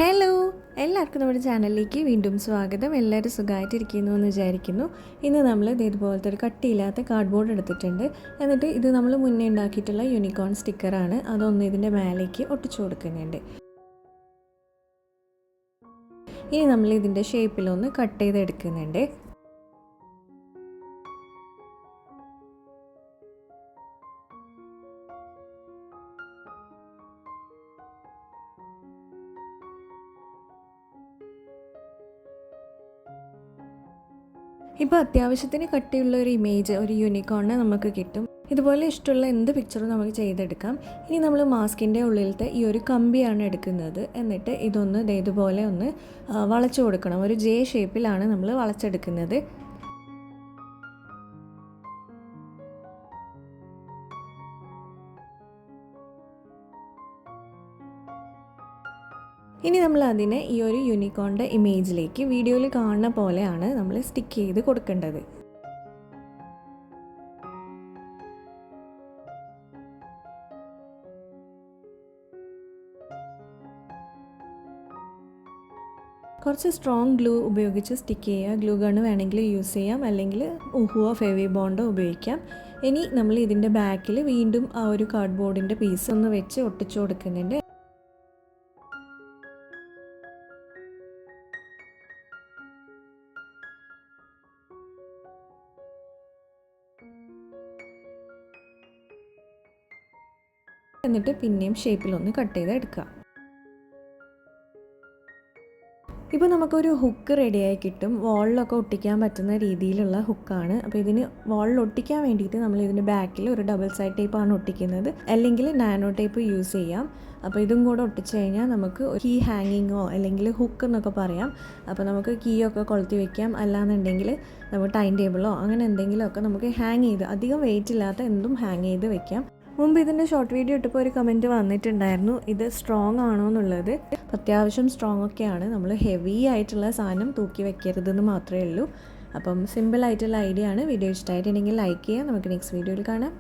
Hello, എല്ലാവർക്കും നമ്മുടെ ചാനലിലേക്ക് വീണ്ടും സ്വാഗതം. എല്ലാവരും സുഖമായിട്ടിരിക്കുന്നു എന്ന് വിചാരിക്കുന്നു. ഇന്ന് നമ്മൾ ഇതുപോലത്തെ ഒരു കട്ടിയില്ലാത്ത കാർഡ്ബോർഡ് എടുത്തിട്ടുണ്ട്. എന്നിട്ട് ഇത് നമ്മൾ മുന്നേ ഉണ്ടാക്കിയിട്ടുള്ള യൂണിക്കോൺ സ്റ്റിക്കറാണ്. അതൊന്ന് ഇതിൻ്റെ മേലേക്ക് ഒട്ടിച്ചു കൊടുക്കുന്നുണ്ട്. ഇനി നമ്മൾ ഇതിൻ്റെ ഷേപ്പിലൊന്ന് കട്ട് ചെയ്തെടുക്കുന്നുണ്ട്. ഇപ്പോൾ അത്യാവശ്യത്തിന് കട്ടിയുള്ള ഒരു ഇമേജ്, ഒരു യൂണിക്കോണിനെ നമുക്ക് കിട്ടും. ഇതുപോലെ ഇഷ്ടമുള്ള എന്ത് പിക്ചറും നമുക്ക് ചെയ്തെടുക്കാം. ഇനി നമ്മൾ മാസ്കിൻ്റെ ഉള്ളിലത്തെ ഈ ഒരു കമ്പിയാണ് എടുക്കുന്നത്. എന്നിട്ട് ഇതൊന്ന് ഇതുപോലെ ഒന്ന് വളച്ചു കൊടുക്കണം. ഒരു ജെ ഷേപ്പിലാണ് നമ്മൾ വളച്ചെടുക്കുന്നത്. ഇനി നമ്മൾ അതിനെ ഈ ഒരു യൂണിക്കോണിൻ്റെ ഇമേജിലേക്ക് വീഡിയോയിൽ കാണുന്ന പോലെയാണ് നമ്മൾ സ്റ്റിക്ക് ചെയ്ത് കൊടുക്കേണ്ടത്. കുറച്ച് സ്ട്രോങ് ഗ്ലൂ ഉപയോഗിച്ച് സ്റ്റിക്ക് ചെയ്യുക. ഗ്ലൂ ഗണ്ണ് വേണമെങ്കിൽ യൂസ് ചെയ്യാം, അല്ലെങ്കിൽ ഉഹുവോ ഫെവി ബോണ്ടോ ഉപയോഗിക്കാം. ഇനി നമ്മൾ ഇതിൻ്റെ ബാക്കിൽ വീണ്ടും ആ ഒരു കാർഡ്ബോർഡിൻ്റെ പീസ് ഒന്ന് വെച്ച് ഒട്ടിച്ചു കൊടുക്കുന്നുണ്ട്. എന്നിട്ട് പിന്നെയും ഷേപ്പിലൊന്ന് കട്ട് ചെയ്തെടുക്കുക. ഇപ്പോൾ നമുക്കൊരു ഹുക്ക് റെഡിയായി കിട്ടും. വാളിലൊക്കെ ഒട്ടിക്കാൻ പറ്റുന്ന രീതിയിലുള്ള ഹുക്കാണ്. അപ്പോൾ ഇതിന് വാളിൽ ഒട്ടിക്കാൻ വേണ്ടിയിട്ട് നമ്മൾ ഇതിൻ്റെ ബാക്കിൽ ഒരു ഡബിൾ സൈഡ് ടേപ്പാണ് ഒട്ടിക്കുന്നത്, അല്ലെങ്കിൽ നാനോ ടേപ്പ് യൂസ് ചെയ്യാം. അപ്പോൾ ഇതും കൂടെ ഒട്ടിച്ച് കഴിഞ്ഞാൽ നമുക്ക് കീ ഹാങ്ങിങ്ങോ അല്ലെങ്കിൽ ഹുക്ക് എന്നൊക്കെ പറയാം. അപ്പോൾ നമുക്ക് കീ ഒക്കെ കൊളുത്തി വെക്കാം. അല്ലാന്നുണ്ടെങ്കിൽ നമുക്ക് ടൈം ടേബിളോ അങ്ങനെ എന്തെങ്കിലുമൊക്കെ നമുക്ക് ഹാങ് ചെയ്ത്, അധികം വെയിറ്റ് ഇല്ലാത്ത എന്തും ഹാങ് ചെയ്ത് വെക്കാം. മുമ്പ് ഇതിൻ്റെ ഷോർട്ട് വീഡിയോ ഇട്ടപ്പോൾ ഒരു കമൻറ്റ് വന്നിട്ടുണ്ടായിരുന്നു, ഇത് സ്ട്രോങ് ആണോ എന്നുള്ളത്. അത്യാവശ്യം സ്ട്രോങ് ഒക്കെയാണ്. നമ്മൾ ഹെവി ആയിട്ടുള്ള സാധനം തൂക്കി വെക്കരുതെന്ന് മാത്രമേ ഉള്ളൂ. അപ്പം സിമ്പിളായിട്ടുള്ള ഐഡിയ ആണ്. വീഡിയോ ഇഷ്ടമായിട്ടുണ്ടെങ്കിൽ ലൈക്ക് ചെയ്യുക. നമുക്ക് നെക്സ്റ്റ് വീഡിയോയിൽ കാണാം.